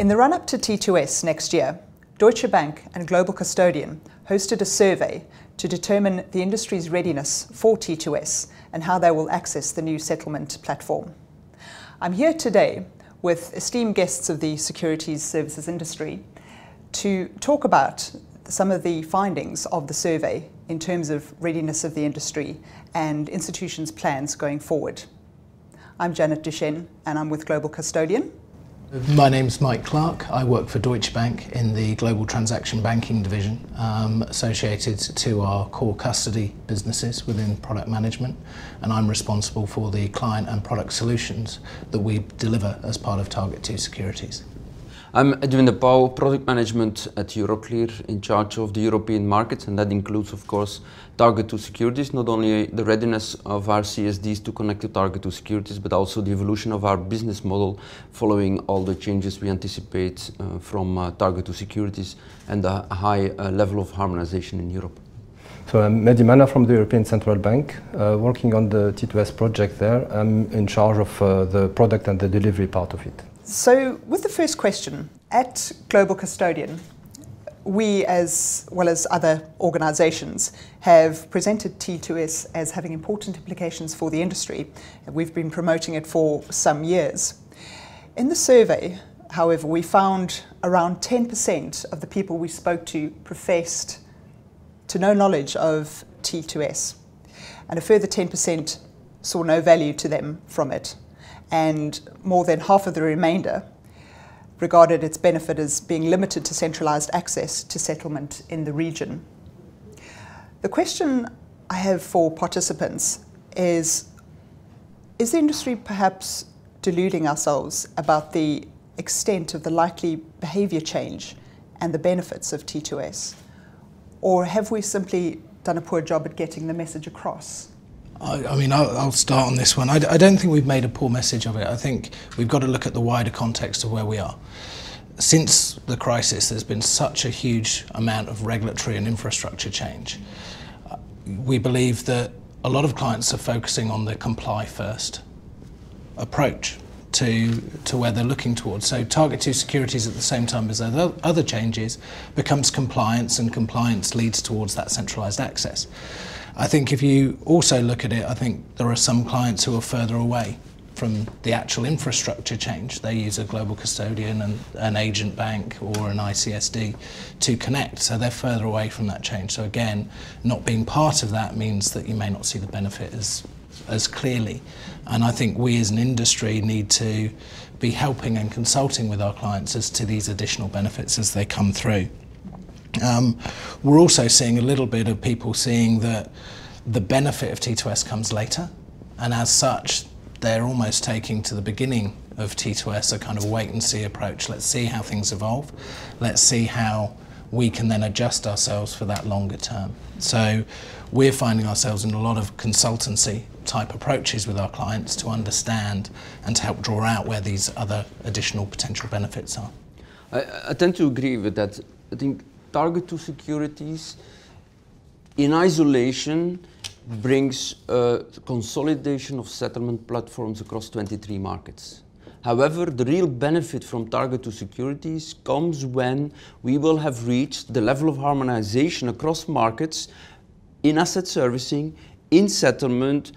In the run-up to T2S next year, Deutsche Bank and Global Custodian hosted a survey to determine the industry's readiness for T2S and how they will access the new settlement platform. I'm here today with esteemed guests of the securities services industry to talk about some of the findings of the survey in terms of readiness of the industry and institutions' plans going forward. I'm Chenne and I'm with Global Custodian. My name's Clarke. I work for Deutsche Bank in the Global Transaction Banking division, associated to our core custody businesses within product management, and I'm responsible for the client and product solutions that we deliver as part of Target 2 Securities. I'm Edwin Pauw, product management at Euroclear, in charge of the European markets, and that includes, of course, Target 2 Securities, not only the readiness of our CSDs to connect to Target 2 Securities, but also the evolution of our business model following all the changes we anticipate from Target 2 Securities and a high level of harmonization in Europe. So I'm Mehdi from the European Central Bank, working on the T2S project there. I'm in charge of the product and the delivery part of it. So with the first question, at Global Custodian, we, as well as other organisations, have presented T2S as having important implications for the industry. We've been promoting it for some years. In the survey, however, we found around 10% of the people we spoke to professed to no knowledge of T2S, and a further 10% saw no value to them from it, and more than half of the remainder regarded its benefit as being limited to centralised access to settlement in the region. The question I have for participants is the industry perhaps deluding ourselves about the extent of the likely behaviour change and the benefits of T2S? Or have we simply done a poor job at getting the message across? I'll start on this one. I don't think we've made a poor message of it. I think we've got to look at the wider context of where we are. Since the crisis, there's been such a huge amount of regulatory and infrastructure change. We believe that a lot of clients are focusing on the comply first approach to where they're looking towards. So Target 2 Securities at the same time as other changes becomes compliance, and compliance leads towards that centralised access. I think if you also look at it, I think there are some clients who are further away from the actual infrastructure change. They use a global custodian and an agent bank or an ICSD to connect, so they're further away from that change. So again, not being part of that means that you may not see the benefit as clearly. And I think we as an industry need to be helping and consulting with our clients as to these additional benefits as they come through. We're also seeing a little bit of people seeing that the benefit of T2S comes later, and as such they're almost taking to the beginning of T2S a kind of wait and see approach. Let's see how things evolve, let's see how we can then adjust ourselves for that longer term. So we're finding ourselves in a lot of consultancy type approaches with our clients to understand and to help draw out where these other additional potential benefits are. I tend to agree with that. I think Target 2 Securities in isolation brings a consolidation of settlement platforms across 23 markets. However, the real benefit from Target 2 Securities comes when we will have reached the level of harmonization across markets in asset servicing, in settlement,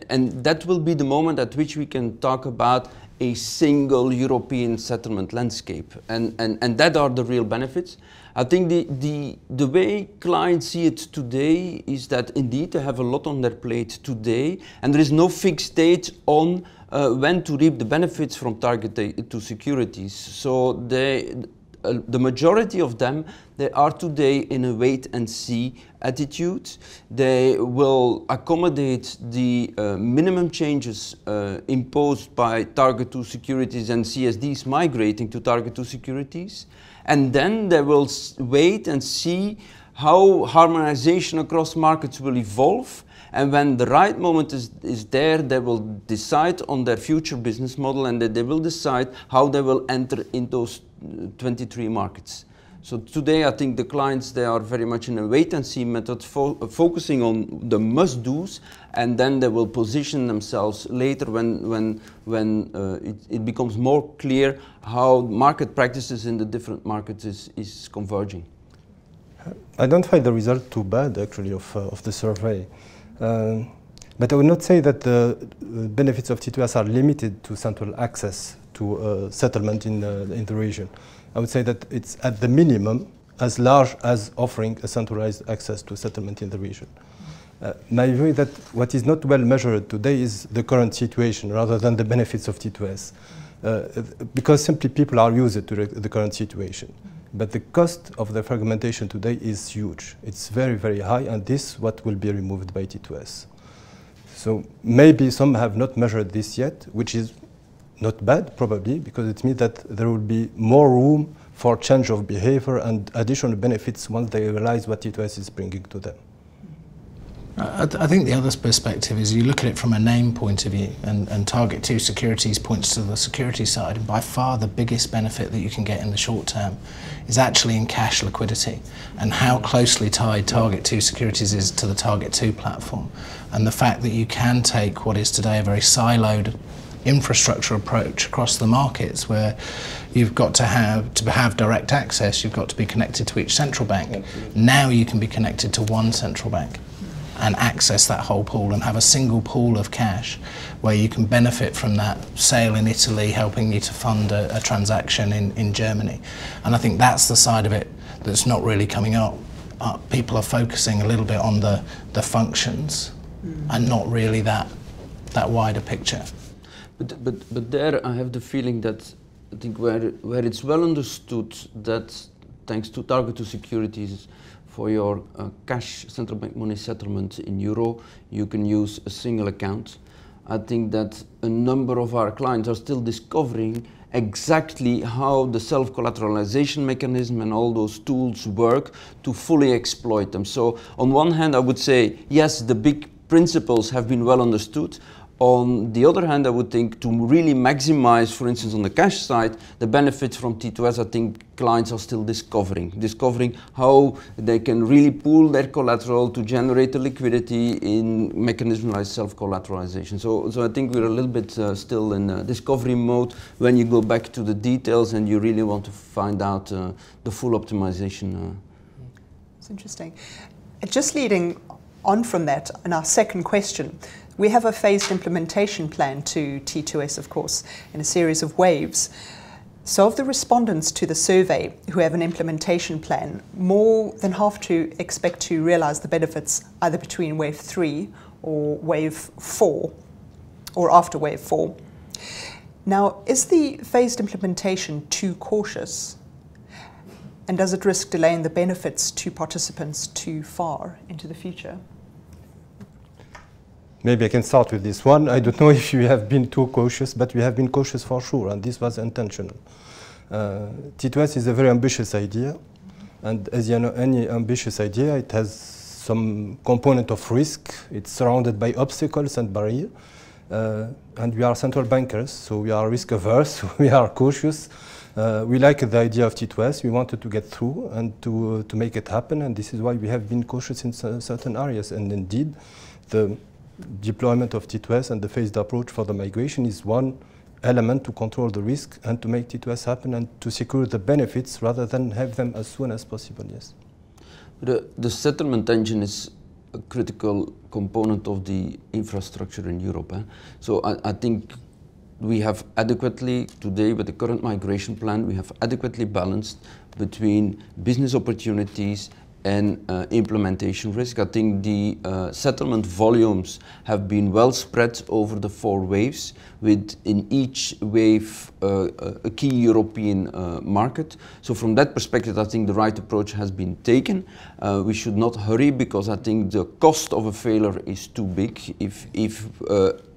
and that will be the moment at which we can talk about a single European settlement landscape, and that are the real benefits. I think the way clients see it today is that indeed they have a lot on their plate today, and there is no fixed date on when to reap the benefits from Target 2 Securities. So the majority of them, they are today in a wait and see attitude. They will accommodate the minimum changes imposed by Target 2 Securities and CSDs migrating to Target 2 Securities, and then they will wait and see how harmonization across markets will evolve, and when the right moment is there, they will decide on their future business model, and they will decide how they will enter in those 23 markets. So today I think the clients, they are very much in a wait-and-see method, focusing on the must-dos, and then they will position themselves later when it becomes more clear how market practices in the different markets is converging. I don't find the result too bad, actually, of the survey. But I would not say that the benefits of T2S are limited to central access to settlement in the region. I would say that it's at the minimum as large as offering a centralized access to settlement in the region. My view is that what is not well measured today is the current situation rather than the benefits of T2S. Because simply people are used to the current situation. But the cost of the fragmentation today is huge. It's very, very high, and this what will be removed by T2S. So maybe some have not measured this yet, which is not bad, probably, because it means that there will be more room for change of behavior and additional benefits once they realize what T2S is bringing to them. I think the other perspective is you look at it from a name point of view, and Target 2 Securities points to the security side, and by far the biggest benefit that you can get in the short term is actually in cash liquidity, and how closely tied Target 2 Securities is to the Target 2 platform, and the fact that you can take what is today a very siloed infrastructure approach across the markets, where you've got to have direct access, you've got to be connected to each central bank. Now you can be connected to one central bank and access that whole pool and have a single pool of cash where you can benefit from that sale in Italy helping you to fund a transaction in Germany. And I think that's the side of it that's not really coming up. People are focusing a little bit on the functions and not really that wider picture. But there I have the feeling that I think where it's well understood that thanks to Target 2 Securities, for your cash central bank money settlement in euro, you can use a single account. I think that a number of our clients are still discovering exactly how the self-collateralization mechanism and all those tools work to fully exploit them. So on one hand, I would say, yes, the big principles have been well understood. On the other hand, I would think to really maximize, for instance, on the cash side, the benefits from T2S, I think clients are still discovering how they can really pool their collateral to generate the liquidity in mechanisms like self-collateralization. So I think we're a little bit still in discovery mode when you go back to the details and you really want to find out the full optimization. It's interesting. Just leading on from that, in our second question, we have a phased implementation plan to T2S, of course, in a series of waves. So of the respondents to the survey who have an implementation plan, more than half to expect to realize the benefits either between wave 3 or wave 4, or after wave 4. Now, is the phased implementation too cautious? And does it risk delaying the benefits to participants too far into the future? Maybe I can start with this one. I don't know if you have been too cautious, but we have been cautious for sure, and this was intentional. T2S is a very ambitious idea, and as you know, any ambitious idea, it has some component of risk. It's surrounded by obstacles and barriers, and we are central bankers, so we are risk averse, we are cautious. We like the idea of T2S. We wanted to get through and to make it happen, and this is why we have been cautious in certain areas. And indeed, the deployment of T2S and the phased approach for the migration is one element to control the risk and to make T2S happen and to secure the benefits rather than have them as soon as possible, yes. The settlement engine is a critical component of the infrastructure in Europe. So I think we have adequately, today with the current migration plan, we have adequately balanced between business opportunities and implementation risk. I think the settlement volumes have been well spread over the 4 waves, with in each wave a key European market. So from that perspective, I think the right approach has been taken. We should not hurry, because I think the cost of a failure is too big. If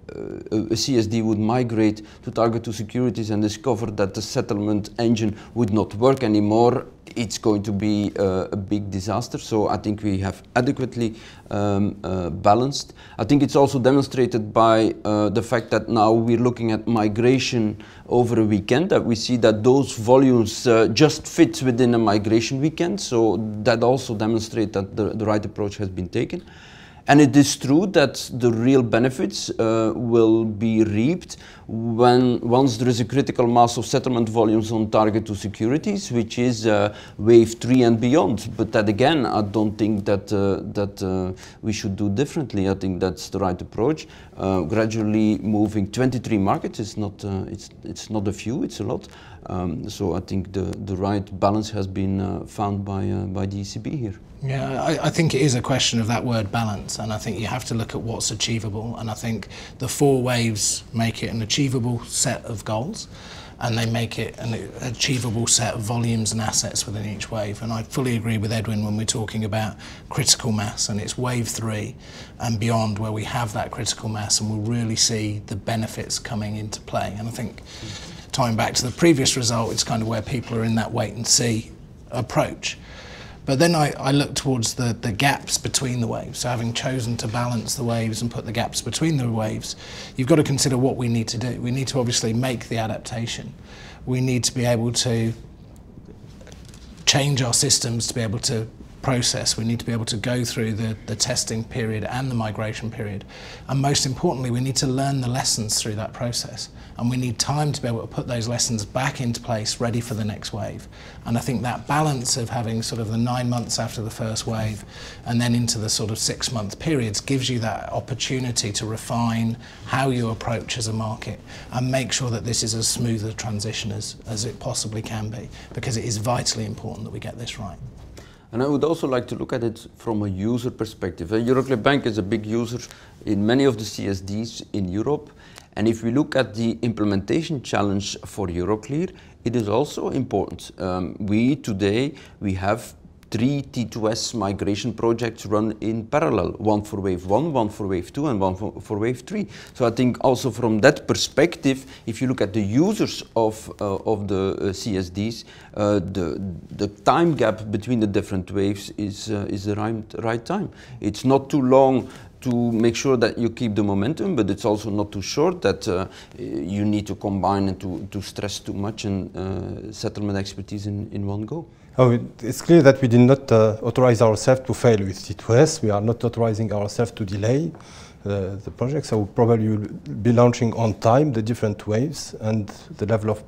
a CSD would migrate to target 2 securities and discover that the settlement engine would not work anymore, it's going to be a big disaster. So I think we have adequately balanced. I think it's also demonstrated by the fact that now we're looking at migration over a weekend, that we see that those volumes just fit within a migration weekend. So that also demonstrates that the right approach has been taken. And it is true that the real benefits will be reaped once there is a critical mass of settlement volumes on target 2 securities, which is wave 3 and beyond. But that again, I don't think that we should do differently. I think that's the right approach. Gradually moving 23 markets is not it's not a few, it's a lot. So I think the right balance has been found by the ECB here. Yeah, I think it is a question of that word balance, and I think you have to look at what's achievable, and I think the 4 waves make it an achievable set of goals, and they make it an achievable set of volumes and assets within each wave. And I fully agree with Edwin when we're talking about critical mass, and it's wave 3 and beyond where we have that critical mass and we'll really see the benefits coming into play. And I think tying back to the previous result, it's kind of where people are in that wait and see approach. But then I look towards the gaps between the waves. So having chosen to balance the waves and put the gaps between the waves, you've got to consider what we need to do. We need to obviously make the adaptation. We need to be able to change our systems to be able to process. We need to be able to go through the testing period and the migration period. And most importantly, we need to learn the lessons through that process. And we need time to be able to put those lessons back into place, ready for the next wave. And I think that balance of having sort of the 9 months after the first wave and then into the sort of 6-month periods gives you that opportunity to refine how you approach as a market and make sure that this is as smooth a transition as it possibly can be, because it is vitally important that we get this right. And I would also like to look at it from a user perspective. Euroclear Bank is a big user in many of the CSDs in Europe. And if we look at the implementation challenge for Euroclear, it is also important. Today we have 3 T2S migration projects run in parallel, one for wave 1, one for wave 2 and one for wave 3. So I think also from that perspective, if you look at the users of the CSDs, the time gap between the different waves is the right time. It's not too long to make sure that you keep the momentum, but it's also not too short that you need to combine and to stress too much and settlement expertise in one go. Oh, it's clear that we did not authorize ourselves to fail with T2S. We are not authorizing ourselves to delay the project, so probably we'll be launching on time the different waves, and the level of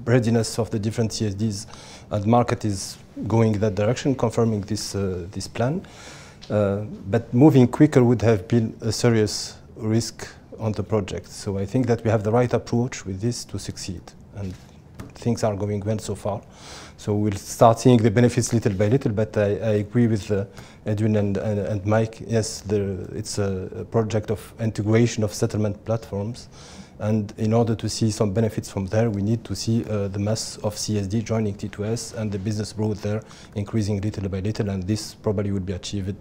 readiness of the different CSDs and market is going that direction, confirming this plan. But moving quicker would have been a serious risk on the project. So I think that we have the right approach with this to succeed, and things are going well so far. So we'll start seeing the benefits little by little, but I agree with Edwin and Mike. Yes, it's a project of integration of settlement platforms. And in order to see some benefits from there, we need to see the mass of CSD joining T2S and the business growth there increasing little by little, and this probably will be achieved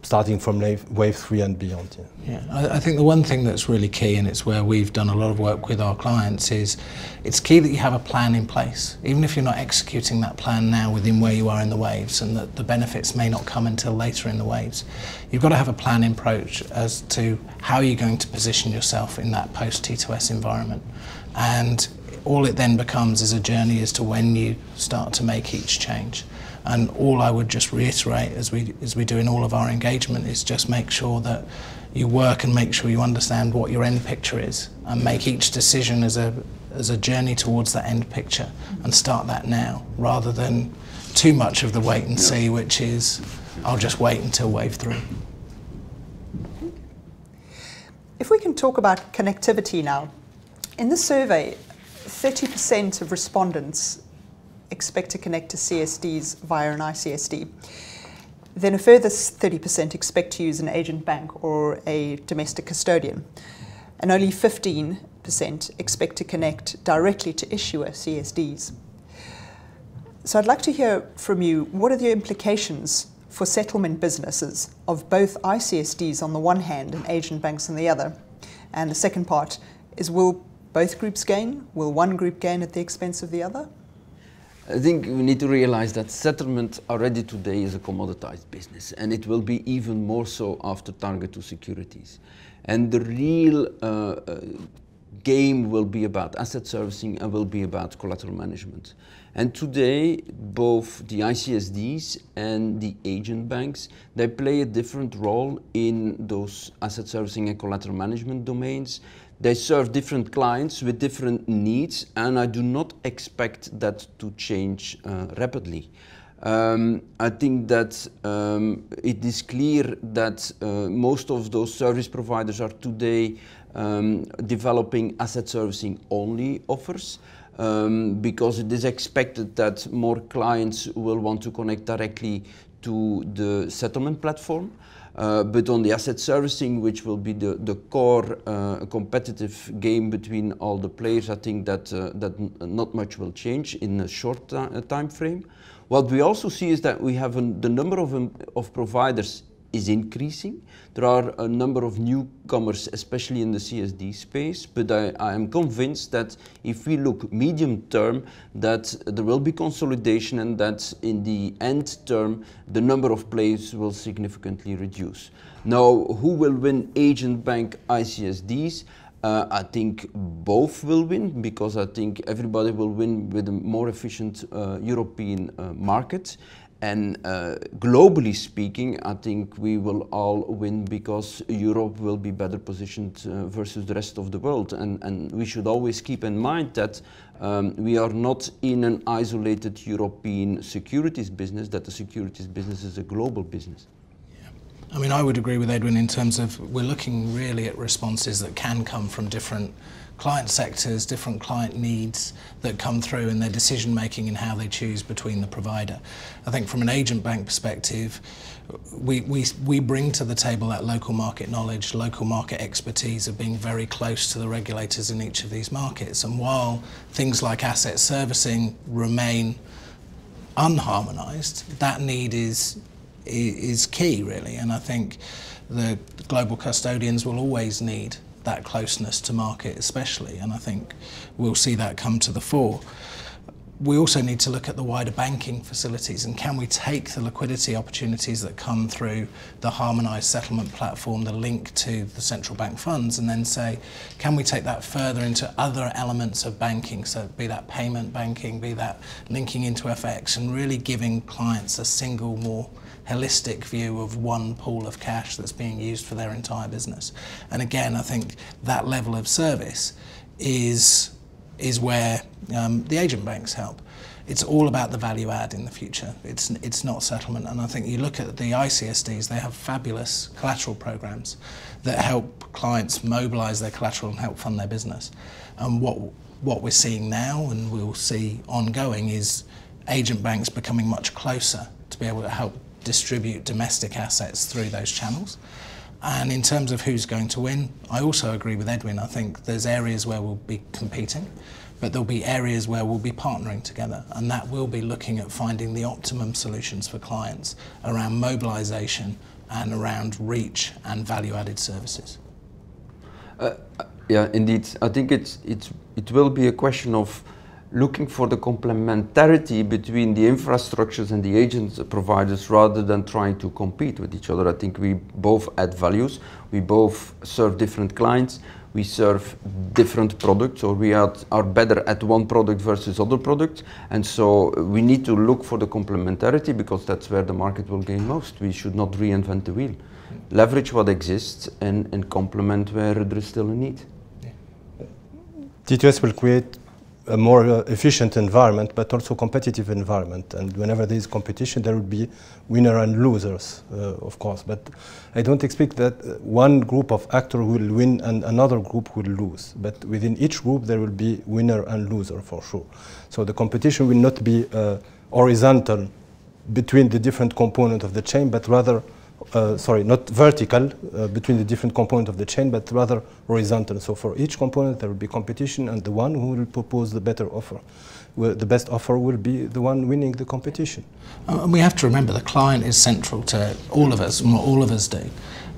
starting from wave 3 and beyond. Yeah, I think the one thing that's really key, and it's where we've done a lot of work with our clients, is it's key that you have a plan in place, even if you're not executing that plan now within where you are in the waves, and that the benefits may not come until later in the waves. You've got to have a plan in approach as to how you're going to position yourself in that post-T2S environment. And all it then becomes is a journey as to when you start to make each change. And all I would just reiterate, as we do in all of our engagement, is just make sure that you work and make sure you understand what your end picture is, and make each decision as a journey towards that end picture, and start that now, rather than too much of the wait and see, which is, I'll just wait until wave 3. If we can talk about connectivity now. In the survey, 30% of respondents expect to connect to CSDs via an ICSD. Then a further 30% expect to use an agent bank or a domestic custodian. And only 15% expect to connect directly to issuer CSDs. So I'd like to hear from you, what are the implications for settlement businesses of both ICSDs on the one hand and agent banks on the other? And the second part is, will both groups gain? Will one group gain at the expense of the other? I think we need to realize that settlement already today is a commoditized business, and it will be even more so after Target 2 Securities. And the real game will be about asset servicing and will be about collateral management. And today, both the ICSDs and the agent banks, they play a different role in those asset servicing and collateral management domains. They serve different clients with different needs, and I do not expect that to change rapidly. I think that it is clear that most of those service providers are today developing asset servicing only offers, because it is expected that more clients will want to connect directly to the settlement platform. But on the asset servicing, which will be the core competitive game between all the players, I think that not much will change in a short time frame. What we also see is that we have the number of providers is increasing. There are a number of newcomers, especially in the CSD space, but I am convinced that if we look medium term, that there will be consolidation, and that in the end term, the number of players will significantly reduce. Now, who will win, agent bank, ICSDs? I think both will win, because I think everybody will win with a more efficient European market. And globally speaking, I think we will all win, because Europe will be better positioned versus the rest of the world. And we should always keep in mind that we are not in an isolated European securities business, that the securities business is a global business. I mean, I would agree with Edwin in terms of we're looking really at responses that can come from different client sectors, different client needs that come through in their decision making and how they choose between the provider. I think from an agent bank perspective, we bring to the table that local market knowledge, local market expertise of being very close to the regulators in each of these markets. And while things like asset servicing remain unharmonised, that need is key, really. And I think the global custodians will always need that closeness to market especially, and I think we'll see that come to the fore. We also need to look at the wider banking facilities, and can we take the liquidity opportunities that come through the harmonised settlement platform, the link to the central bank funds, and then say, can we take that further into other elements of banking, so be that payment banking, be that linking into FX, and really giving clients a single, more holistic view of one pool of cash that's being used for their entire business. And again, I think that level of service is where the agent banks help. It's all about the value add in the future. It's not settlement. And I think you look at the ICSDs, they have fabulous collateral programs that help clients mobilise their collateral and help fund their business. And what we're seeing now, and we'll see ongoing, is agent banks becoming much closer to be able to help distribute domestic assets through those channels. And in terms of who's going to win, I also agree with Edwin. I think there's areas where we'll be competing, but there'll be areas where we'll be partnering together, and that will be looking at finding the optimum solutions for clients around mobilisation and around reach and value-added services. Yeah, indeed. I think it will be a question of looking for the complementarity between the infrastructures and the agent providers, rather than trying to compete with each other. I think we both add values, we both serve different clients, we serve different products, or we are better at one product versus other products, and so we need to look for the complementarity, because that's where the market will gain most. We should not reinvent the wheel. Leverage what exists and complement where there is still a need. T2S will create a more efficient environment, but also competitive environment. And whenever there is competition, there will be winners and losers, of course. But I don't expect that one group of actors will win and another group will lose. But within each group, there will be winner and loser for sure. So the competition will not be horizontal between the different components of the chain, but rather not vertical between the different components of the chain, but rather horizontal. So for each component there will be competition, and the one who will propose the better offer, the best offer, will be the one winning the competition. And we have to remember the client is central to all of us and what all of us do.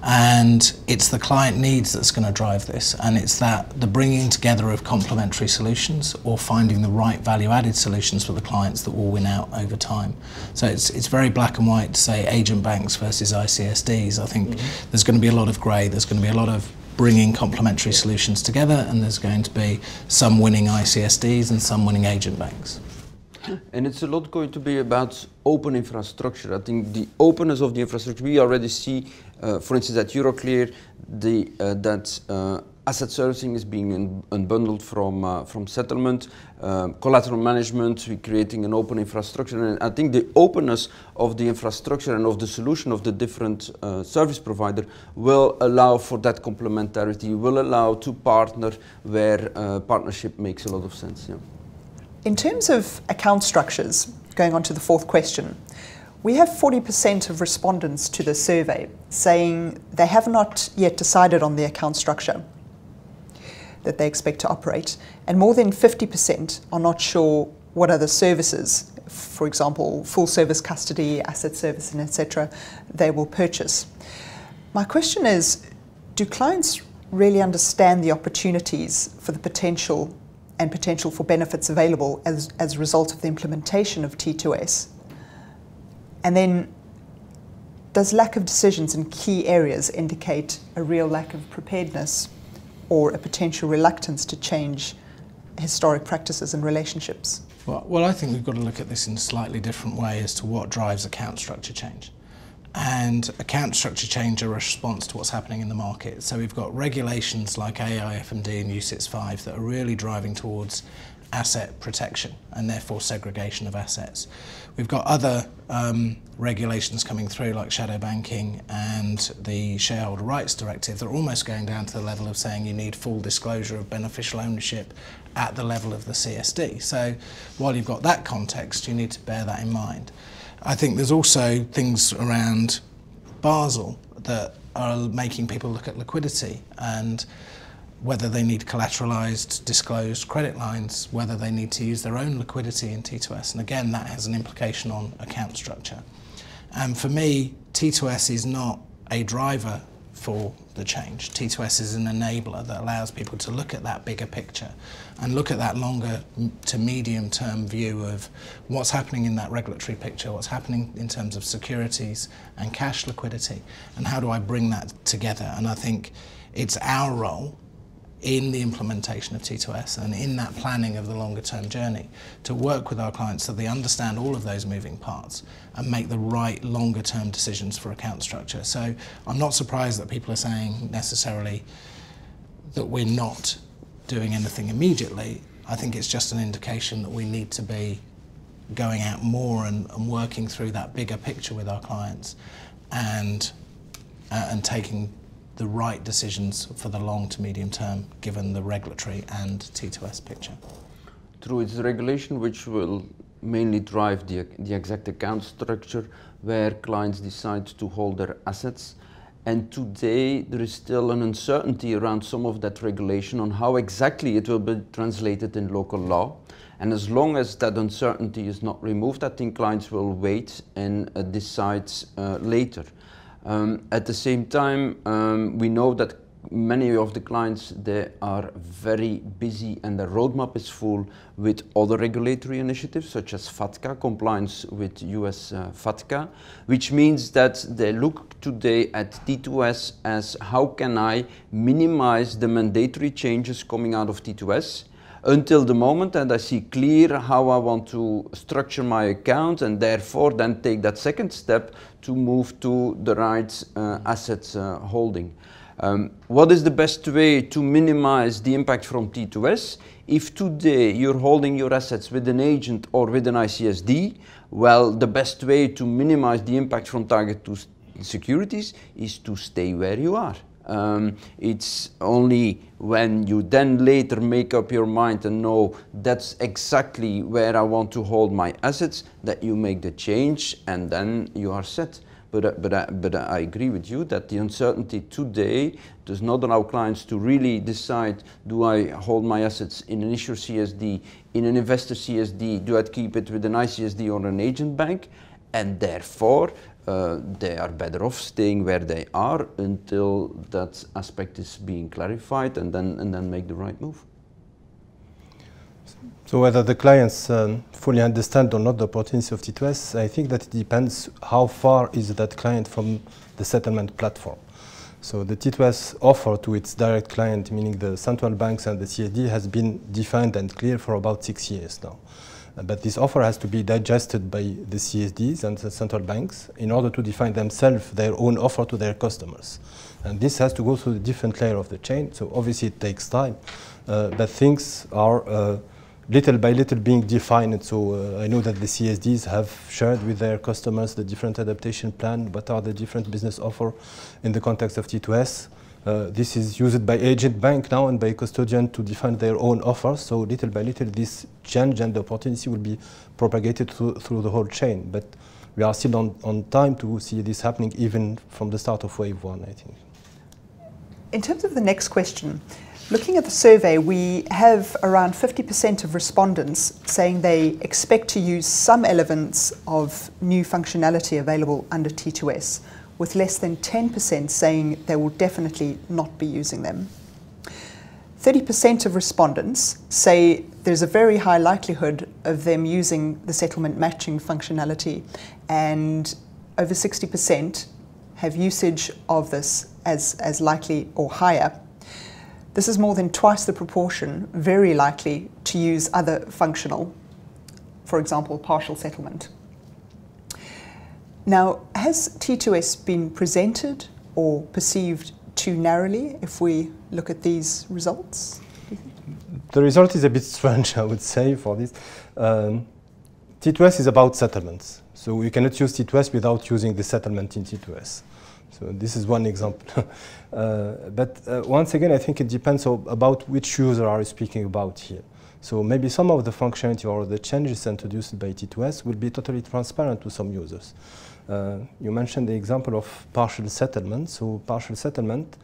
And it's the client needs that's going to drive this, and it's the bringing together of complementary solutions or finding the right value-added solutions for the clients that will win out over time. So it's very black and white to say agent banks versus ICSDs. I think there's going to be a lot of grey, there's going to be a lot of bringing complementary solutions together, and there's going to be some winning ICSDs and some winning agent banks. And it's a lot going to be about open infrastructure. I think the openness of the infrastructure, we already see, for instance, at Euroclear, that asset servicing is being unbundled from settlement, collateral management, we're creating an open infrastructure. And I think the openness of the infrastructure and of the solution of the different service provider will allow for that complementarity, will allow to partner where partnership makes a lot of sense. Yeah. In terms of account structures, going on to the fourth question, we have 40% of respondents to the survey saying they have not yet decided on the account structure that they expect to operate, and more than 50% are not sure what other services, for example, full service custody, asset servicing, etc., they will purchase. My question is, do clients really understand the opportunities for the potential for benefits available as a result of the implementation of T2S? And then, does lack of decisions in key areas indicate a real lack of preparedness or a potential reluctance to change historic practices and relationships? Well, I think we've got to look at this in a slightly different way as to what drives account structure change. And account structure change are a response to what's happening in the market. So we've got regulations like AIFMD and UCITS 5 that are really driving towards asset protection and therefore segregation of assets. We've got other regulations coming through like shadow banking and the shareholder rights directive that are almost going down to the level of saying you need full disclosure of beneficial ownership at the level of the CSD. So while you've got that context, you need to bear that in mind. I think there's also things around Basel that are making people look at liquidity and whether they need collateralized, disclosed credit lines, whether they need to use their own liquidity in T2S. And again, that has an implication on account structure. And for me, T2S is not a driver for the change. T2S is an enabler that allows people to look at that bigger picture and look at that longer to medium term view of what's happening in that regulatory picture, what's happening in terms of securities and cash liquidity, and how do I bring that together. And I think it's our role in the implementation of T2S and in that planning of the longer term journey to work with our clients so they understand all of those moving parts and make the right longer term decisions for account structure. So I'm not surprised that people are saying necessarily that we're not doing anything immediately. I think it's just an indication that we need to be going out more and working through that bigger picture with our clients and taking the right decisions for the long to medium term, given the regulatory and T2S picture. True, it's the regulation which will mainly drive the exact account structure where clients decide to hold their assets. And today there is still an uncertainty around some of that regulation on how exactly it will be translated in local law. And as long as that uncertainty is not removed, I think clients will wait and decide later. At the same time, we know that many of the clients, they are very busy and their roadmap is full with other regulatory initiatives such as FATCA, compliance with US FATCA, which means that they look today at T2S as how can I minimize the mandatory changes coming out of T2S until the moment that I see clear how I want to structure my account and therefore then take that second step to move to the right assets holding. What is the best way to minimize the impact from T2S? If today you're holding your assets with an agent or with an ICSD, well, the best way to minimize the impact from target to securities is to stay where you are. It's only when you then later make up your mind and know that's exactly where I want to hold my assets that you make the change and then you are set. But I agree with you that the uncertainty today does not allow clients to really decide, do I hold my assets in an issuer CSD, in an investor CSD, do I keep it with an ICSD or an agent bank? And therefore, they are better off staying where they are until that aspect is being clarified, and then make the right move. So whether the clients fully understand or not the opportunity of T2S, I think that it depends how far is that client from the settlement platform. So the T2S offer to its direct client, meaning the central banks and the CSD, has been defined and clear for about 6 years now. But this offer has to be digested by the CSDs and the central banks in order to define themselves their own offer to their customers. And this has to go through the different layer of the chain. So obviously it takes time, but things are little by little being defined. So I know that the CSDs have shared with their customers the different adaptation plan, what are the different business offer in the context of T2S. This is used by agent bank now and by custodian to define their own offers. So little by little this change and the opportunity will be propagated through the whole chain. But we are still on time to see this happening even from the start of wave 1, I think. In terms of the next question, looking at the survey, we have around 50% of respondents saying they expect to use some elements of new functionality available under T2S, with less than 10% saying they will definitely not be using them. 30% of respondents say there's a very high likelihood of them using the settlement matching functionality, and over 60% have usage of this as likely or higher. This is more than twice the proportion very likely to use other functional, for example, partial settlement. Now, has T2S been presented or perceived too narrowly if we look at these results? The result is a bit strange, I would say, for this. T2S is about settlements. So you cannot use T2S without using the settlement in T2S. So this is one example. But once again, I think it depends about which user are you speaking about here. So maybe some of the functionality or the changes introduced by T2S will be totally transparent to some users. You mentioned the example of partial settlement. So partial settlement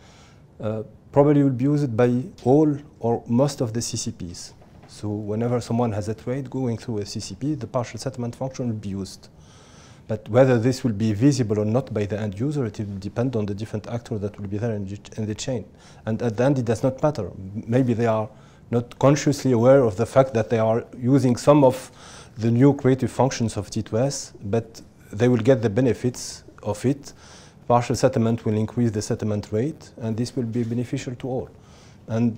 probably will be used by all or most of the CCPs. So whenever someone has a trade going through a CCP, the partial settlement function will be used. But whether this will be visible or not by the end user, it will depend on the different actors that will be there in the chain. And at the end, it does not matter. Maybe they are not consciously aware of the fact that they are using some of the new creative functions of T2S, but they will get the benefits of it. Partial settlement will increase the settlement rate, and this will be beneficial to all. And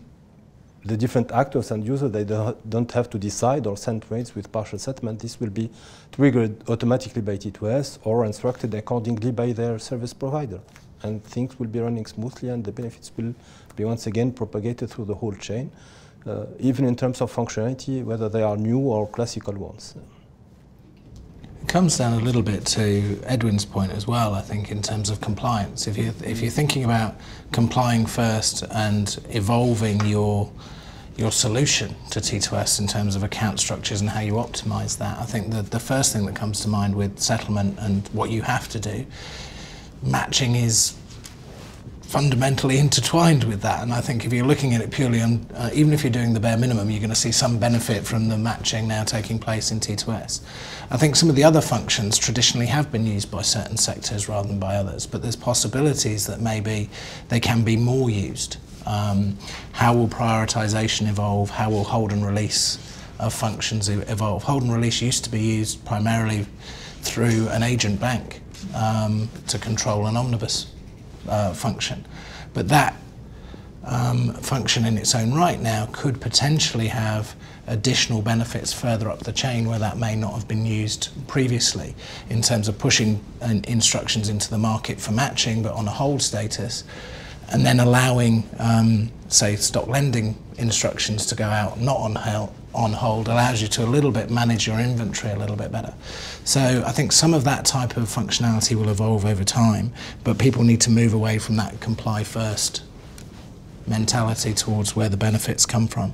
the different actors and users, they don't have to decide or send trades with partial settlement. This will be triggered automatically by T2S or instructed accordingly by their service provider. And things will be running smoothly, and the benefits will be once again propagated through the whole chain, even in terms of functionality, whether they are new or classical ones. It comes down a little bit to Edwin's point as well, I think, in terms of compliance. If you're thinking about complying first and evolving your solution to T2S in terms of account structures and how you optimize that, I think that the first thing that comes to mind with settlement and what you have to do, matching is fundamentally intertwined with that. And I think if you're looking at it purely on, even if you're doing the bare minimum, you're going to see some benefit from the matching now taking place in T2S. I think some of the other functions traditionally have been used by certain sectors rather than by others, but there's possibilities that maybe they can be more used. How will prioritization evolve? How will hold and release of functions evolve? Hold and release used to be used primarily through an agent bank to control an omnibus function, but that function in its own right now could potentially have additional benefits further up the chain where that may not have been used previously, in terms of pushing instructions into the market for matching but on a hold status, and then allowing say stock lending instructions to go out not on hold allows you to a little bit manage your inventory a little bit better. So I think some of that type of functionality will evolve over time, but people need to move away from that comply first mentality towards where the benefits come from.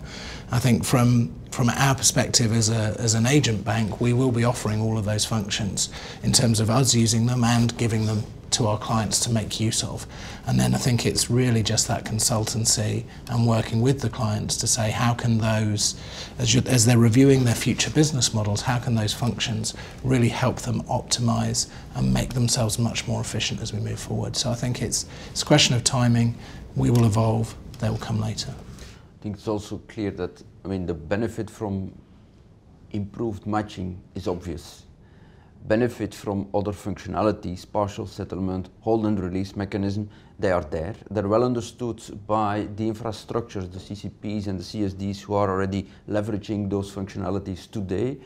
I think from from our perspective as an agent bank, we will be offering all of those functions in terms of us using them and giving them to our clients to make use of. And then I think it's really just that consultancy and working with the clients to say how can those, as they're reviewing their future business models, how can those functions really help them optimize and make themselves much more efficient as we move forward. So I think it's a question of timing. We will evolve, they will come later. I think it's also clear that, I mean, the benefit from improved matching is obvious. Benefit from other functionalities, partial settlement, hold and release mechanism, they are there. They're well understood by the infrastructures, the CCPs and the CSDs who are already leveraging those functionalities today.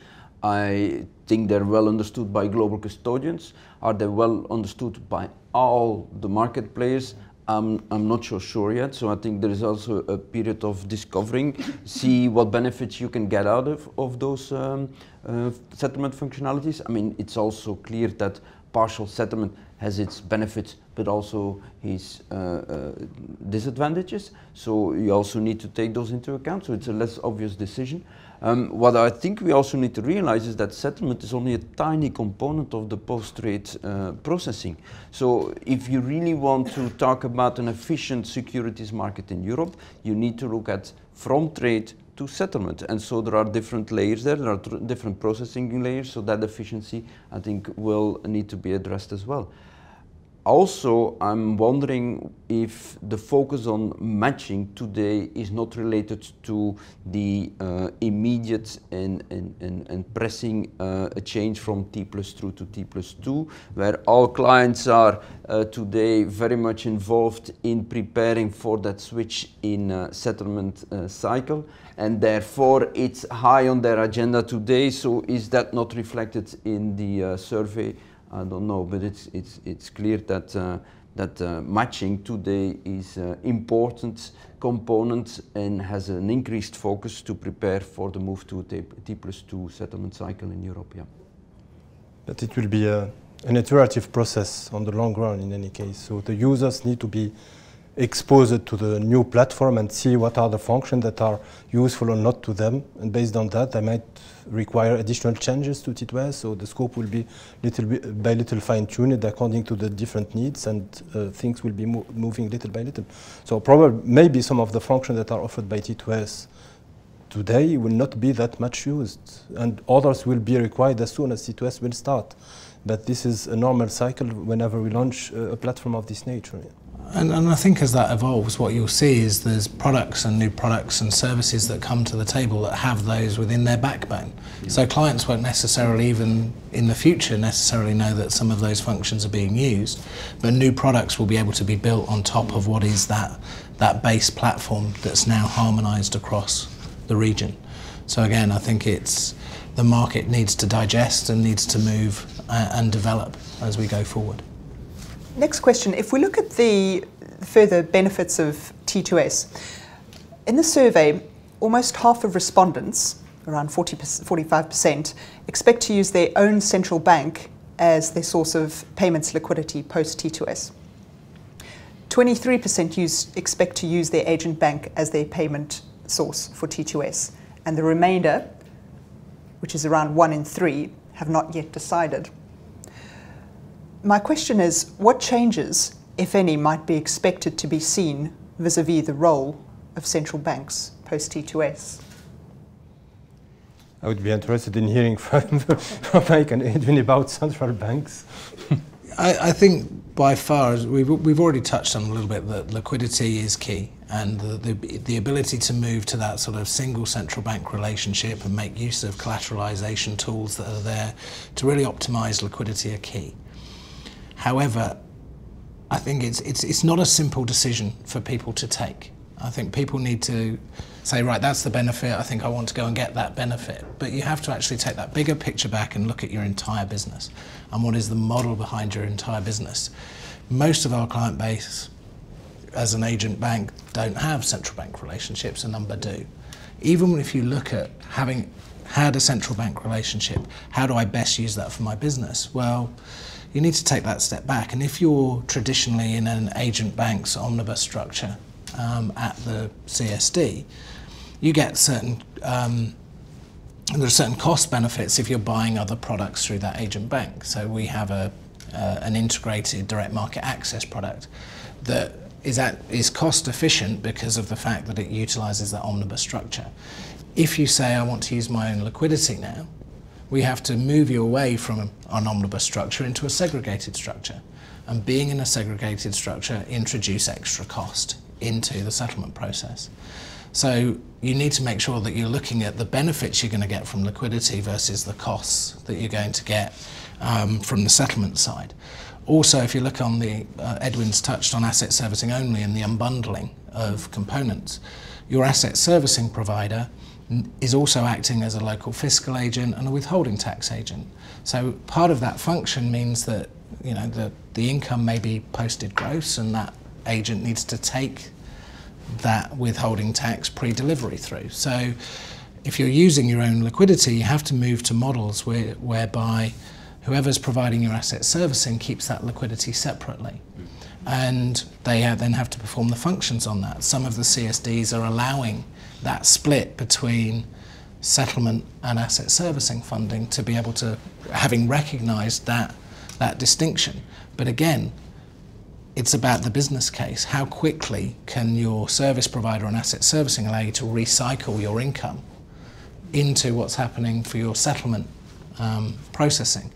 I think they're well understood by global custodians. Are they well understood by all the market players? I'm not so sure yet, so I think there is also a period of discovering, see what benefits you can get out of those settlement functionalities. I mean, it's also clear that partial settlement has its benefits, but also its disadvantages. So you also need to take those into account, so it's a less obvious decision. What I think we also need to realize is that settlement is only a tiny component of the post-trade processing. So if you really want to talk about an efficient securities market in Europe, you need to look at from trade to settlement. And so there are different layers there are different processing layers, so that efficiency, I think, will need to be addressed as well. Also, I'm wondering if the focus on matching today is not related to the immediate and pressing a change from T+2 to T+2, where all clients are today very much involved in preparing for that switch in settlement cycle, and therefore it's high on their agenda today. So is that not reflected in the survey? I don't know, but it's clear that matching today is an important component and has an increased focus to prepare for the move to a T+2 settlement cycle in Europe. Yeah. But it will be an iterative process on the long run in any case. So the users need to be exposed to the new platform and see what are the functions that are useful or not to them, and based on that they might require additional changes to T2S, so the scope will be little bit by little fine-tuned according to the different needs, and things will be moving little by little. So probably maybe some of the functions that are offered by T2S today will not be that much used, and others will be required as soon as T2S will start. But this is a normal cycle whenever we launch a platform of this nature. And I think as that evolves, what you'll see is there's products and new products and services that come to the table that have those within their backbone. Yeah. So clients won't necessarily, even in the future, necessarily know that some of those functions are being used, but new products will be able to be built on top of what is that base platform that's now harmonized across the region. So again, I think it's the market needs to digest and needs to move and develop as we go forward. Next question, if we look at the further benefits of T2S, in the survey, almost half of respondents, around 45%, expect to use their own central bank as their source of payments liquidity post T2S. 23% expect to use their agent bank as their payment source for T2S, and the remainder, which is around 1 in 3, have not yet decided. My question is, what changes, if any, might be expected to be seen vis-à-vis the role of central banks post T2S? I would be interested in hearing from Mike and Edwin about central banks. I think by far, we've already touched on a little bit that liquidity is key, and the ability to move to that sort of single central bank relationship and make use of collateralization tools that are there to really optimize liquidity are key. However, I think it's not a simple decision for people to take. I think people need to say, right, that's the benefit, I think I want to go and get that benefit. But you have to actually take that bigger picture back and look at your entire business and what is the model behind your entire business. Most of our client base, as an agent bank, don't have central bank relationships, a number do. Even if you look at having had a central bank relationship, how do I best use that for my business? Well, you need to take that step back, and if you're traditionally in an agent bank's omnibus structure at the CSD, you get certain there are certain cost benefits if you're buying other products through that agent bank. So we have an integrated direct market access product that is cost efficient because of the fact that it utilises that omnibus structure. If you say, I want to use my own liquidity now, we have to move you away from an omnibus structure into a segregated structure. And being in a segregated structure introduce extra cost into the settlement process. So you need to make sure that you're looking at the benefits you're going to get from liquidity versus the costs that you're going to get from the settlement side. Also, if you look on the, Edwin's touched on asset servicing only and the unbundling of components. Your asset servicing provider is also acting as a local fiscal agent and a withholding tax agent. So part of that function means that, you know, the income may be posted gross, and that agent needs to take that withholding tax pre-delivery through. So if you're using your own liquidity, you have to move to models whereby whoever's providing your asset servicing keeps that liquidity separately. And they then have to perform the functions on that. Some of the CSDs are allowing that split between settlement and asset servicing funding to be able to, having recognised that distinction. But again, it's about the business case. How quickly can your service provider and asset servicing allow you to recycle your income into what's happening for your settlement processing?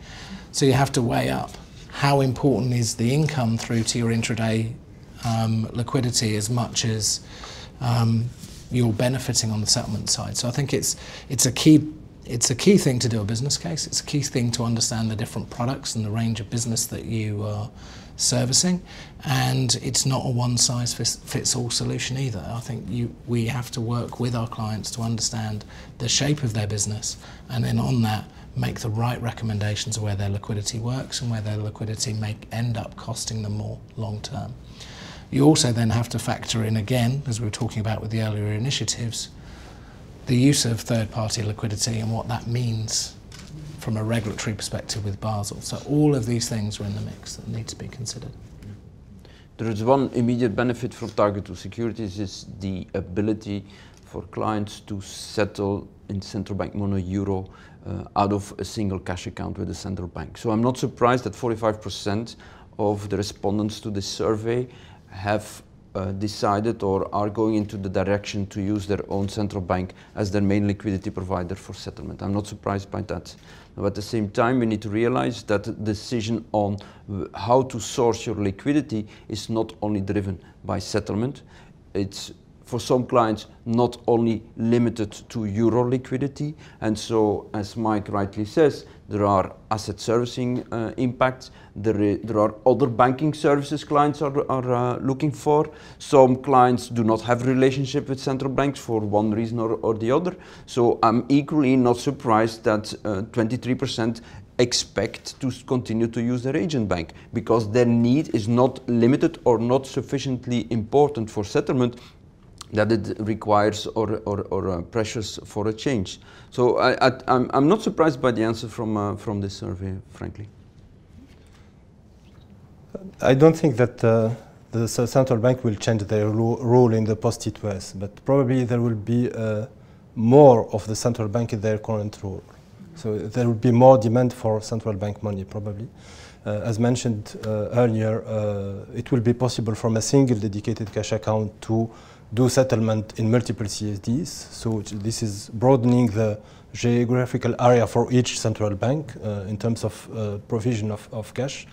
So you have to weigh up how important is the income through to your intraday liquidity as much as you're benefiting on the settlement side. So I think it's a key thing to do a business case. It's a key thing to understand the different products and the range of business that you are servicing, and it's not a one-size-fits-all solution either. I think we have to work with our clients to understand the shape of their business, and then on that make the right recommendations of where their liquidity works and where their liquidity may end up costing them more long term. You also then have to factor in, again, as we were talking about with the earlier initiatives, the use of third-party liquidity and what that means from a regulatory perspective with Basel. So all of these things are in the mix that need to be considered. There is one immediate benefit from Target 2 Securities, is the ability for clients to settle in central bank money, euro, out of a single cash account with the central bank. So I'm not surprised that 45% of the respondents to this survey have decided or are going into the direction to use their own central bank as their main liquidity provider for settlement. I'm not surprised by that. But at the same time, we need to realize that the decision on how to source your liquidity is not only driven by settlement. It's, for some clients, not only limited to euro liquidity. And so, as Mike rightly says, there are asset servicing impacts. There are other banking services clients are looking for. Some clients do not have a relationship with central banks for one reason or the other. So I'm equally not surprised that 23% expect to continue to use their agent bank, because their need is not limited or not sufficiently important for settlement that it requires or pressures for a change. So I'm not surprised by the answer from this survey, frankly. I don't think that the central bank will change their role in the post-T2S, but probably there will be more of the central bank in their current role. So there will be more demand for central bank money, probably. As mentioned earlier, it will be possible from a single dedicated cash account to do settlement in multiple CSDs. So this is broadening the geographical area for each central bank in terms of provision of cash.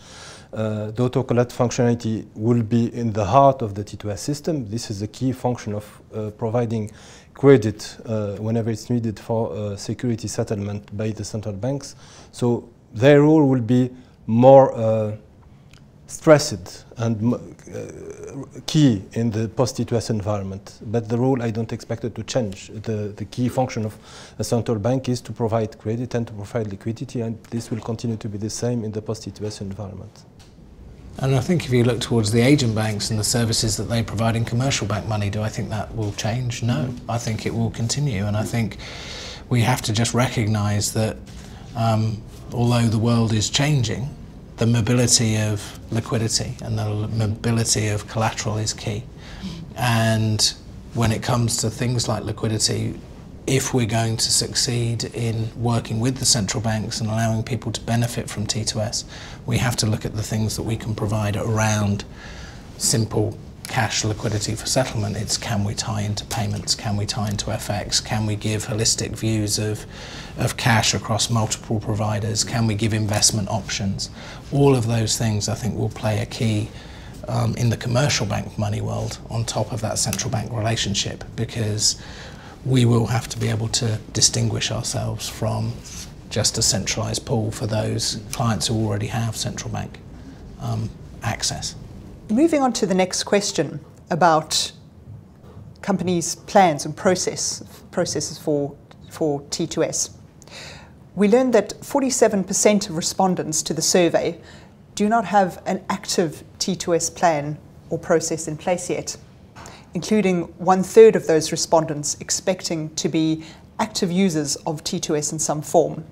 The auto-collect functionality will be in the heart of the T2S system. This is a key function of providing credit whenever it's needed for security settlement by the central banks. So their role will be more stressed and key in the post-T2S environment. But the role, I don't expect it to change. The key function of a central bank is to provide credit and to provide liquidity, and this will continue to be the same in the post-T2S environment. And I think if you look towards the agent banks and the services that they provide in commercial bank money, do I think that will change? No, I think it will continue. And I think we have to just recognise that although the world is changing, the mobility of liquidity and the mobility of collateral is key. And when it comes to things like liquidity, if we're going to succeed in working with the central banks and allowing people to benefit from T2S, we have to look at the things that we can provide around simple cash liquidity for settlement. It's, can we tie into payments? Can we tie into FX? Can we give holistic views of cash across multiple providers? Can we give investment options? All of those things, I think, will play a key in the commercial bank money world on top of that central bank relationship, because we will have to be able to distinguish ourselves from just a centralised pool for those clients who already have central bank access. Moving on to the next question about companies' plans and processes for T2S. We learned that 47% of respondents to the survey do not have an active T2S plan or process in place yet, including 1/3 of those respondents expecting to be active users of T2S in some form.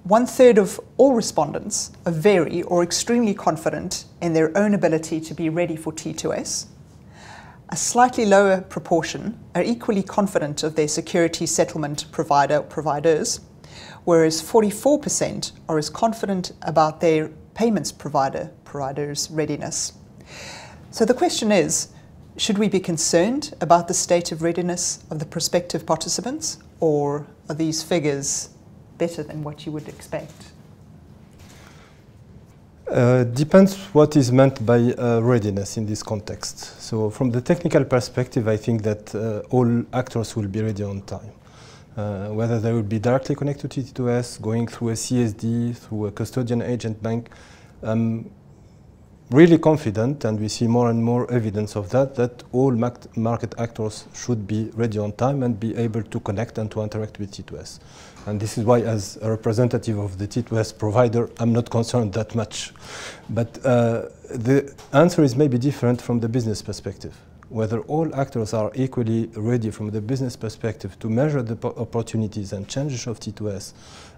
1/3 of all respondents are very or extremely confident in their own ability to be ready for T2S. A slightly lower proportion are equally confident of their security settlement providers, whereas 44% are as confident about their payments provider's readiness. So the question is, should we be concerned about the state of readiness of the prospective participants, or are these figures better than what you would expect? Depends what is meant by readiness in this context. So from the technical perspective, I think that all actors will be ready on time. Whether they will be directly connected to T2S, going through a CSD, through a custodian agent bank, really confident, and we see more and more evidence of that, that all market actors should be ready on time and be able to connect and to interact with T2S. And this is why, as a representative of the T2S provider, I'm not concerned that much. But the answer is maybe different from the business perspective. Whether all actors are equally ready from the business perspective to measure the opportunities and changes of T2S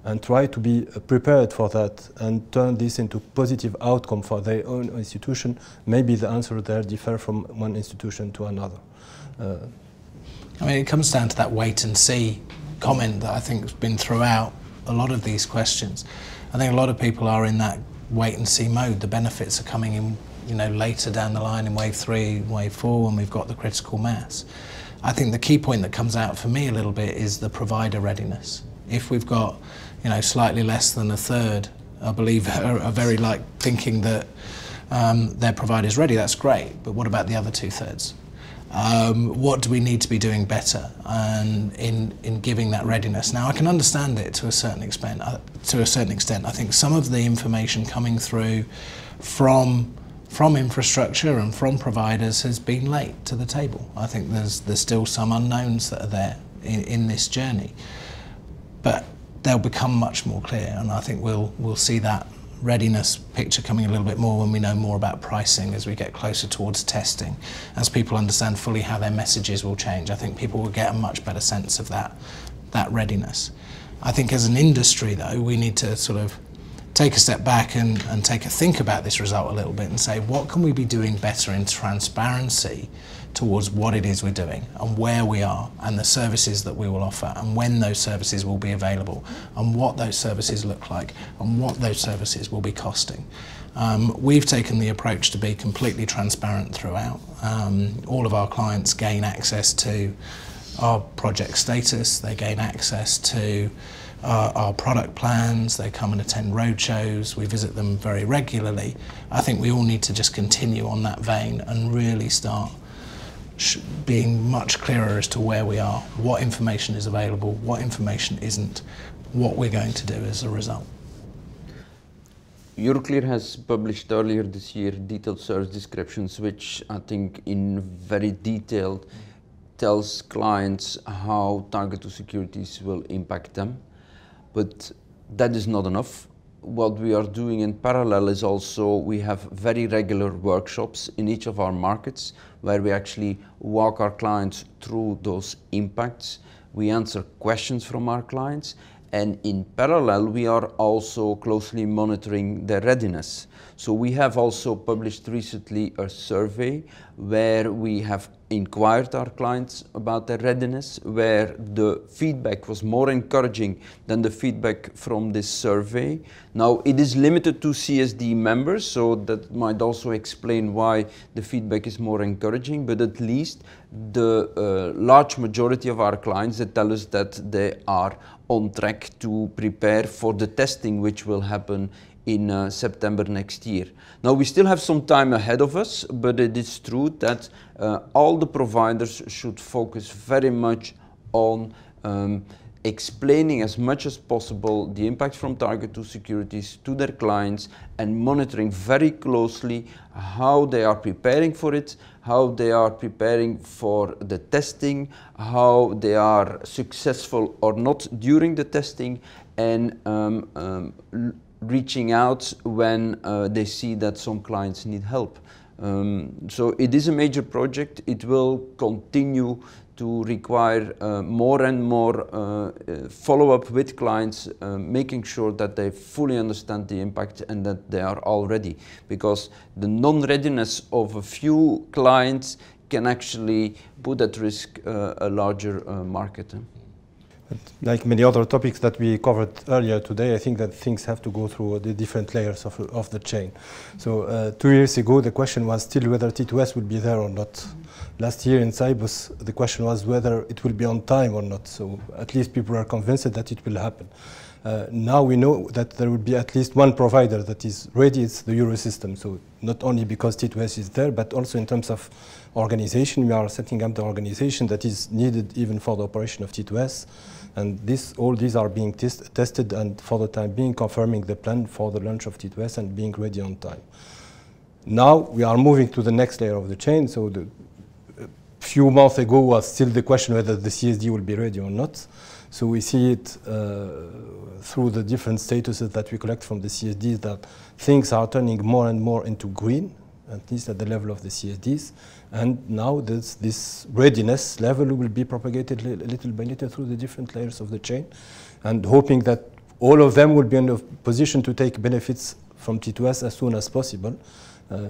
and try to be prepared for that and turn this into positive outcome for their own institution, maybe the answer there differ from one institution to another. I mean, it comes down to that wait and see comment that I think has been throughout a lot of these questions. I think a lot of people are in that wait and see mode. The benefits are coming in, you know, later down the line in wave 3, wave 4, when we've got the critical mass. I think the key point that comes out for me a little bit is the provider readiness. If we've got, you know, slightly less than 1/3, I believe, are very like thinking that their provider's ready, that's great, but what about the other 2/3? What do we need to be doing better in giving that readiness? Now, I can understand it to a certain extent. I think some of the information coming through from infrastructure and from providers has been late to the table. I think there's still some unknowns that are there in this journey, but they'll become much more clear, and I think we'll see that readiness picture coming a little bit more when we know more about pricing as we get closer towards testing. As people understand fully how their messages will change, I think people will get a much better sense of that readiness. I think as an industry, though, we need to sort of take a step back and take a think about this result a little bit and say, what can we be doing better in transparency towards what it is we're doing and where we are and the services that we will offer and when those services will be available and what those services look like and what those services will be costing. We've taken the approach to be completely transparent throughout. All of our clients gain access to our project status, they gain access to our product plans, they come and attend roadshows, we visit them very regularly. I think we all need to just continue on that vein and really start being much clearer as to where we are, what information is available, what information isn't, what we're going to do as a result. Euroclear has published earlier this year detailed service descriptions, which I think in very detailed tells clients how target-2 securities will impact them. But that is not enough. What we are doing in parallel is also we have very regular workshops in each of our markets where we actually walk our clients through those impacts. We answer questions from our clients, and in parallel we are also closely monitoring their readiness. So we have also published recently a survey where we have inquired our clients about their readiness, where the feedback was more encouraging than the feedback from this survey. Now, it is limited to CSD members, so that might also explain why the feedback is more encouraging, but at least the large majority of our clients, they tell us that they are on track to prepare for the testing which will happen in September next year. Now, we still have some time ahead of us, but it is true that all the providers should focus very much on explaining as much as possible the impact from Target 2 securities to their clients and monitoring very closely how they are preparing for it, how they are preparing for the testing, how they are successful or not during the testing, and reaching out when they see that some clients need help. So it is a major project. It will continue to require more and more follow-up with clients, making sure that they fully understand the impact and that they are all ready. Because the non-readiness of a few clients can actually put at risk a larger market. Like many other topics that we covered earlier today, I think that things have to go through the different layers of the chain. So 2 years ago, the question was still whether T2S would be there or not. Last year in Cybus, the question was whether it will be on time or not. So at least people are convinced that it will happen. Now we know that there will be at least one provider that is ready, it's the Eurosystem. So not only because T2S is there, but also in terms of organization, we are setting up the organization that is needed even for the operation of T2S. And all these are being tested and for the time being confirming the plan for the launch of T2S and being ready on time. Now we are moving to the next layer of the chain. So the few months ago was still the question whether the CSD will be ready or not. So we see it through the different statuses that we collect from the CSDs that things are turning more and more into green, at least at the level of the CSDs. And now this readiness level will be propagated little by little through the different layers of the chain, and hoping that all of them will be in a position to take benefits from T2S as soon as possible.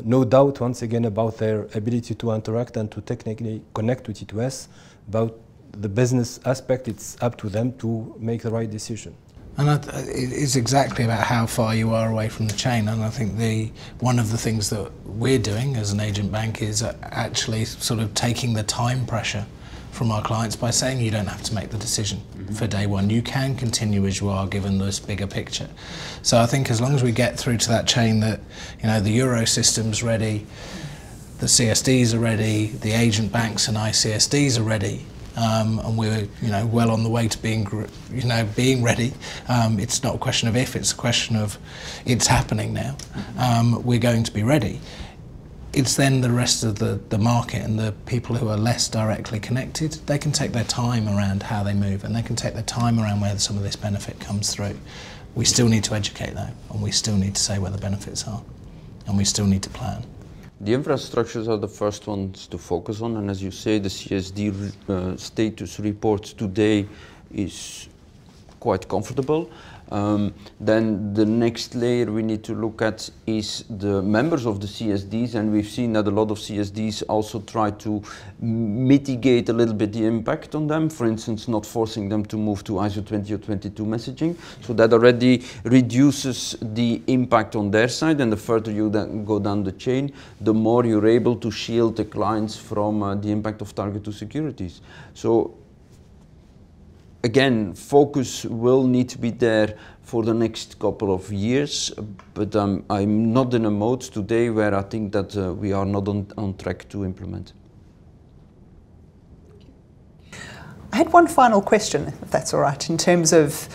No doubt, once again, about their ability to interact and to technically connect to T2S. About the business aspect, it's up to them to make the right decision. And it's exactly about how far you are away from the chain. And I think one of the things that we're doing as an agent bank is actually sort of taking the time pressure from our clients by saying you don't have to make the decision for day one. You can continue as you are given this bigger picture. So I think as long as we get through to that chain that, you know, the Eurosystem's ready, the CSDs are ready, the agent banks and ICSDs are ready, and we're, you know, well on the way to being ready. It's not a question of if, it's a question of it's happening now. We're going to be ready. It's then the rest of the market and the people who are less directly connected, they can take their time around how they move and they can take their time around where some of this benefit comes through. We still need to educate though, and we still need to say where the benefits are, and we still need to plan. The infrastructures are the first ones to focus on, and as you say, the CSD status report today is quite comfortable. Then the next layer we need to look at is the members of the CSDs, and we've seen that a lot of CSDs also try to mitigate a little bit the impact on them, for instance not forcing them to move to ISO 20 or 22 messaging, so that already reduces the impact on their side, and the further you then go down the chain, the more you're able to shield the clients from the impact of Target 2 securities. So again, focus will need to be there for the next couple of years, but I'm not in a mode today where I think that we are not on track to implement. I had one final question, if that's all right, in terms of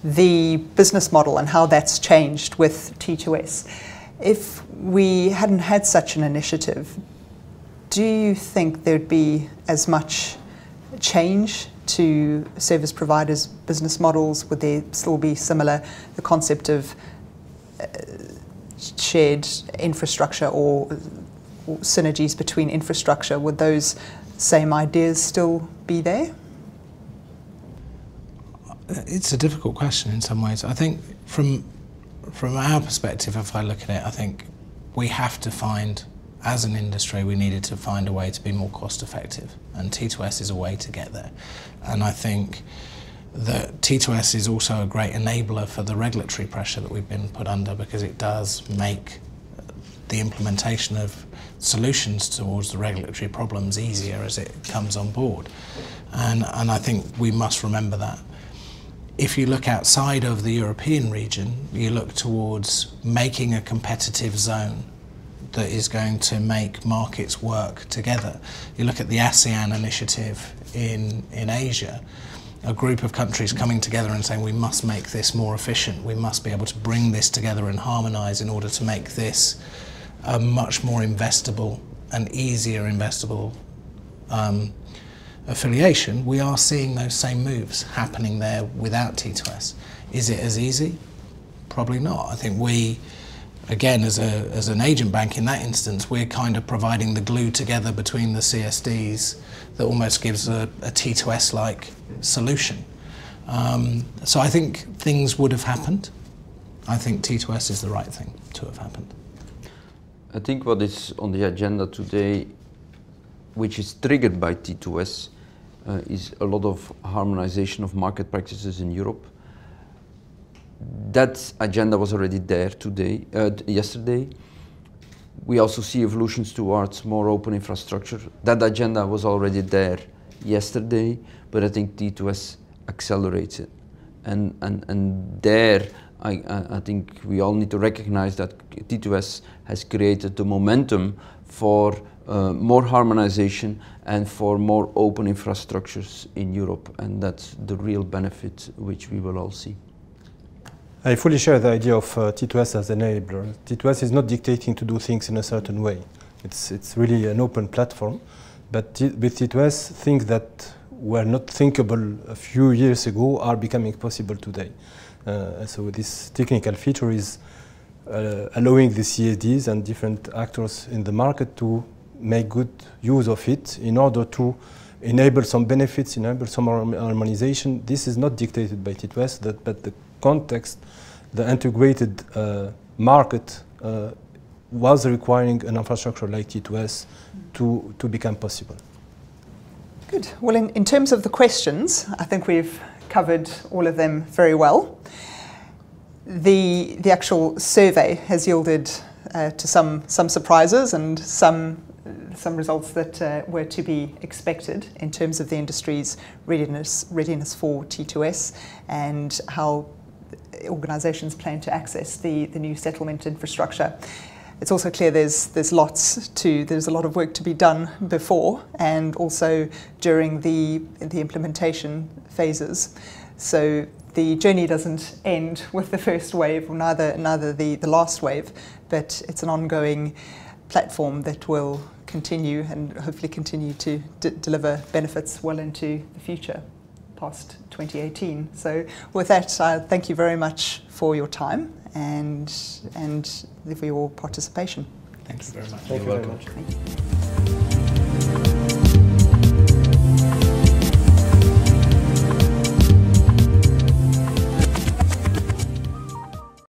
the business model and how that's changed with T2S. If we hadn't had such an initiative, do you think there'd be as much change to service providers' business models? Would there still be similar, the concept of shared infrastructure or synergies between infrastructure, would those same ideas still be there? It's a difficult question in some ways. I think from our perspective, if I look at it, I think we have to find as an industry, we needed to find a way to be more cost effective, and T2S is a way to get there. And I think that T2S is also a great enabler for the regulatory pressure that we've been put under, because it does make the implementation of solutions towards the regulatory problems easier as it comes on board. And I think we must remember that. If you look outside of the European region, you look towards making a competitive zone that is going to make markets work together. You look at the ASEAN initiative in Asia, a group of countries coming together and saying we must make this more efficient, we must be able to bring this together and harmonise in order to make this a much more investable and easier investable affiliation. We are seeing those same moves happening there without T2S. Is it as easy? Probably not. I think we, again, as an agent bank in that instance, we're kind of providing the glue together between the CSDs that almost gives a T2S-like solution. So I think things would have happened. I think T2S is the right thing to have happened. I think what is on the agenda today, which is triggered by T2S, is a lot of harmonization of market practices in Europe. That agenda was already there yesterday. We also see evolutions towards more open infrastructure. That agenda was already there yesterday, but I think T2S accelerates it. And there, I think we all need to recognize that T2S has created the momentum for more harmonization and for more open infrastructures in Europe, and that's the real benefit which we will all see. I fully share the idea of T2S as an enabler. T2S is not dictating to do things in a certain way. It's really an open platform, but with T2S, things that were not thinkable a few years ago are becoming possible today. So this technical feature is allowing the CSDs and different actors in the market to make good use of it in order to enable some benefits, enable some harmonization. This is not dictated by T2S, but the context, the integrated market was requiring an infrastructure like T2S to become possible. Good. Well, in terms of the questions, I think we've covered all of them very well. The actual survey has yielded to some surprises and some results that were to be expected in terms of the industry's readiness for T2S and how organisations plan to access the new settlement infrastructure. It's also clear there's a lot of work to be done before and also during the implementation phases. So the journey doesn't end with the first wave, or neither the last wave, but it's an ongoing platform that will continue and hopefully continue to deliver benefits well into the future, past 2018. So with that, thank you very much for your time and for your participation. Thank you very much. Thank you very much. Thank you.